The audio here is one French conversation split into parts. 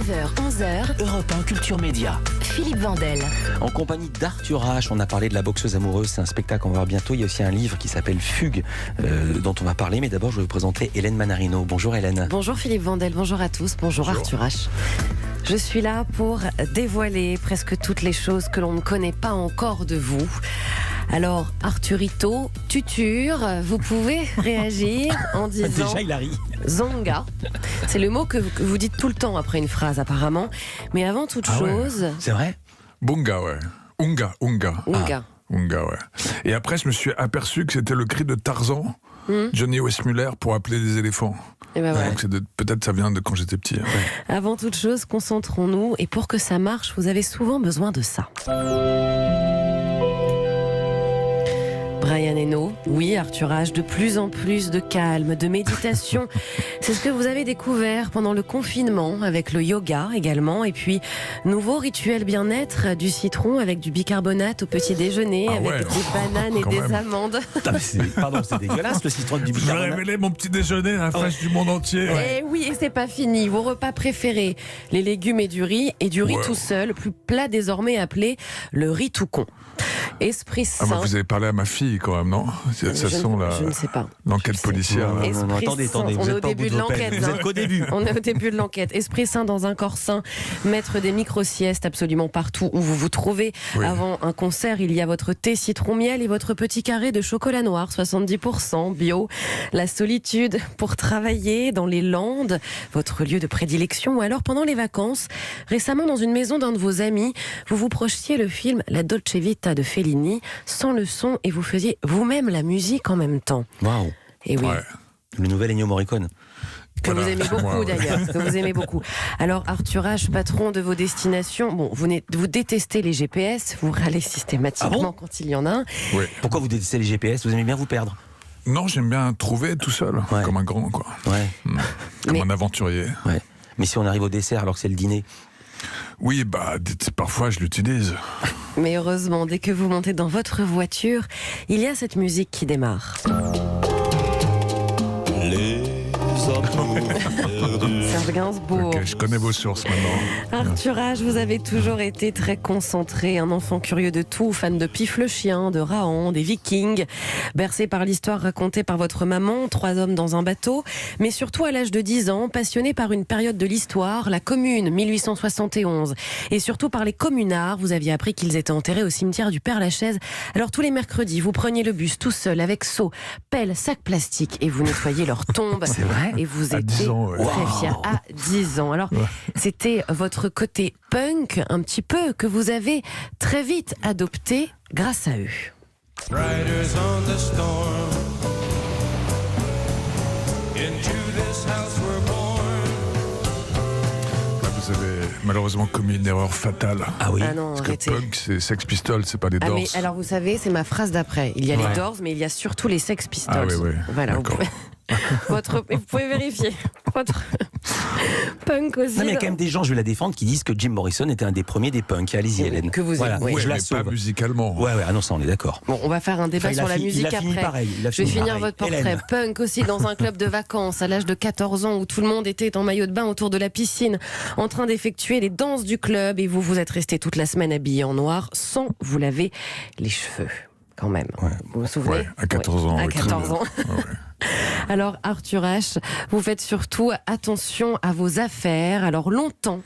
9h-11h, Europe 1 Culture Média. Philippe Vandel. En compagnie d'Arthur H, on a parlé de La boxeuse amoureuse, c'est un spectacle qu'on va voir bientôt. Il y a aussi un livre qui s'appelle Fugue, dont on va parler. Mais d'abord, je vais vous présenter Hélène Manarino. Bonjour Hélène. Bonjour Philippe Vandel, bonjour à tous, bonjour Arthur H. Je suis là pour dévoiler presque toutes les choses que l'on ne connaît pas encore de vous. Alors, Arthurito, tuture, vous pouvez réagir en disant... Déjà, il a ri. Zonga. C'est le mot que vous dites tout le temps après une phrase, apparemment. Mais avant toute chose... C'est vrai? Bunga, ouais. Unga. Unga. Unga, ouais. Et après, je me suis aperçu que c'était le cri de Tarzan, Johnny Weissmuller, pour appeler des éléphants. Et ben voilà. Donc peut-être ça vient de quand j'étais petit. Ouais. Avant toute chose, concentrons-nous. Et pour que ça marche, vous avez souvent besoin de ça. Brian Eno, oui, Arthur H, de plus en plus de calme, de méditation. C'est ce que vous avez découvert pendant le confinement, avec le yoga également. Et puis, nouveau rituel bien-être, du citron avec du bicarbonate au petit déjeuner, avec des bananes et des amandes. Putain, c'est dégueulasse le citron du Je vais bicarbonate. révéler mon petit déjeuner à la face du monde entier. Et oui, et c'est pas fini. Vos repas préférés, les légumes et du riz tout seul, plus plat désormais appelé le riz tout con. Esprit Saint. Vous avez parlé à ma fille quand même, non? Je ne sais pas. L'enquête policière. Là. Non, attendez, Saint, vous on est êtes au pas au début bout de vos peines. l'enquête. Vous êtes qu'au début. On est au début de l'enquête. Esprit Saint dans un corps sain, mettre des micro-siestes absolument partout où vous vous trouvez. Oui. Avant un concert, il y a votre thé citron miel et votre petit carré de chocolat noir, 70% bio. La solitude pour travailler dans les Landes, votre lieu de prédilection. Ou alors pendant les vacances, récemment dans une maison d'un de vos amis, vous vous projetiez le film La Dolce Vita de Fellini, sans le son, et vous faisiez vous-même la musique en même temps. Waouh. Et oui. Ouais. Le nouvel Ennio Morricone. Que Voilà, vous aimez c'est beaucoup moi, ouais. d'ailleurs, que vous aimez beaucoup. Alors Arthur H, patron de vos destinations, bon, vous détestez les GPS, vous râlez systématiquement Ah bon quand il y en a un. Oui. Pourquoi vous détestez les GPS? Vous aimez bien vous perdre? Non, j'aime bien trouver tout seul, Ouais. comme un grand, quoi. Ouais. Comme Mais- un aventurier. Ouais. Mais si on arrive au dessert alors que c'est le dîner? Oui, parfois je l'utilise. Mais heureusement, dès que vous montez dans votre voiture, il y a cette musique qui démarre. Serge Gainsbourg. Ok, je connais vos sources maintenant. Arthur H, vous avez toujours été très concentré, un enfant curieux de tout, fan de Pif le chien, de Raon, des Vikings, bercé par l'histoire racontée par votre maman, 3 hommes dans un bateau, mais surtout à l'âge de 10 ans, passionné par une période de l'histoire, la Commune, 1871, et surtout par les communards. Vous aviez appris qu'ils étaient enterrés au cimetière du Père-Lachaise. Alors tous les mercredis, vous preniez le bus tout seul avec seau, pelle, sac plastique et vous nettoyiez leur tombe. C'est vrai? Et vous À étiez 10 ans, ouais. très fiers. À 10 ans. Alors, c'était votre côté punk, un petit peu, que vous avez très vite adopté grâce à eux. Riders on the storm. Into this house we're born. Là, vous avez malheureusement commis une erreur fatale. Ah oui. Ah non, Parce que arrêtez. punk, c'est Sex Pistols, c'est pas des Ah Doors. mais alors vous savez, c'est ma phrase d'après. Il y a Ouais. les Doors, mais il y a surtout les Sex Pistols. Ah oui, oui. Voilà, vous D'accord. pouvez... vous pouvez vérifier. Votre punk aussi. Non, mais il y a quand même des gens, je vais la défendre, qui disent que Jim Morrison était un des premiers des punks. Allez-y, Oui, Hélène. que vous voilà, aimez. Oui. je la mais pas sauve. musicalement. Ouais, ah non, ça, on est d'accord. Bon, on va faire un débat Enfin, sur la musique il a fini après. pareil, il a Je vais fini finir pareil. votre portrait. Hélène. Punk aussi dans un club de vacances à l'âge de 14 ans où tout le monde était en maillot de bain autour de la piscine en train d'effectuer les danses du club et vous êtes resté toute la semaine habillé en noir sans vous laver les cheveux. Quand même. Vous vous souvenez? Ouais, à 14 ans. À ouais, 14 ans. très bien. Ouais, ouais. Alors Arthur H, vous faites surtout attention à vos affaires. Alors longtemps,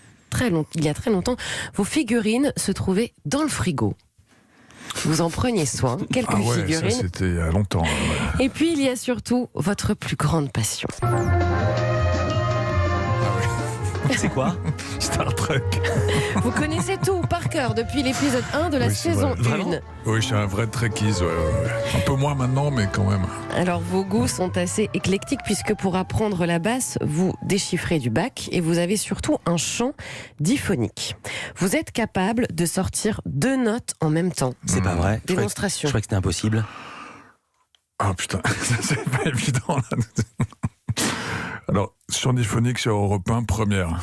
il y a très longtemps, vos figurines se trouvaient dans le frigo. Vous en preniez soin, quelques Ah ouais, ça figurines. c'était il y a longtemps. Ouais. Et puis il y a surtout votre plus grande passion. C'est quoi? Star Trek. Vous connaissez tout par cœur depuis l'épisode 1 de la Oui, c'est saison vrai. 1. Oui, je suis un vrai trekkies. Ouais. Un peu moins maintenant, mais quand même. Alors vos goûts sont assez éclectiques puisque pour apprendre la basse, vous déchiffrez du Bach et vous avez surtout un chant diphonique. Vous êtes capable de sortir 2 notes en même temps. C'est pas vrai. Je Démonstration. croyais que c'était impossible. Ah putain, c'est pas évident là. Alors, chant diphonique sur Europe 1, première.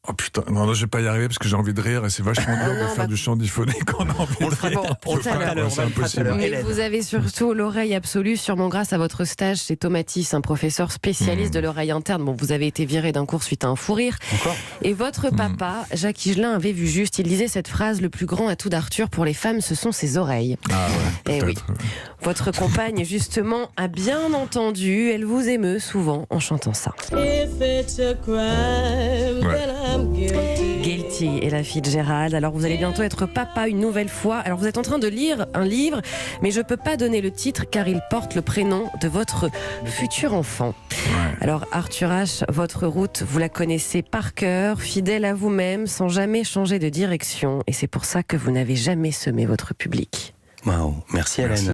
Oh putain, non, je vais pas y arriver parce que j'ai envie de rire et c'est vachement dur de faire du chant diphonique quand on a envie On de le fera rire. on le fera tout à l'heure, C'est on le fera tout à l'heure. impossible. Mais Hélène. vous avez surtout l'oreille absolue, sûrement grâce à votre stage chez Tomatis, un professeur spécialiste de l'oreille interne. Bon, vous avez été viré d'un cours suite à un fou rire. Encore Et votre papa, Jacques Higelin, avait vu juste. Il disait cette phrase: le plus grand atout d'Arthur pour les femmes, ce sont ses oreilles. Ah ouais, Eh oui. peut-être. Votre compagne, justement, a bien entendu. Elle vous émeut souvent en chantant ça. If it's a crime, Ouais. then I'm guilty. Guilty et la fille de Gérald. Alors vous allez bientôt être papa une nouvelle fois. Alors vous êtes en train de lire un livre, mais je peux pas donner le titre car il porte le prénom de votre futur enfant. Ouais. Alors Arthur H, votre route, vous la connaissez par cœur, fidèle à vous-même, sans jamais changer de direction. Et c'est pour ça que vous n'avez jamais semé votre public. Waouh, merci Hélène.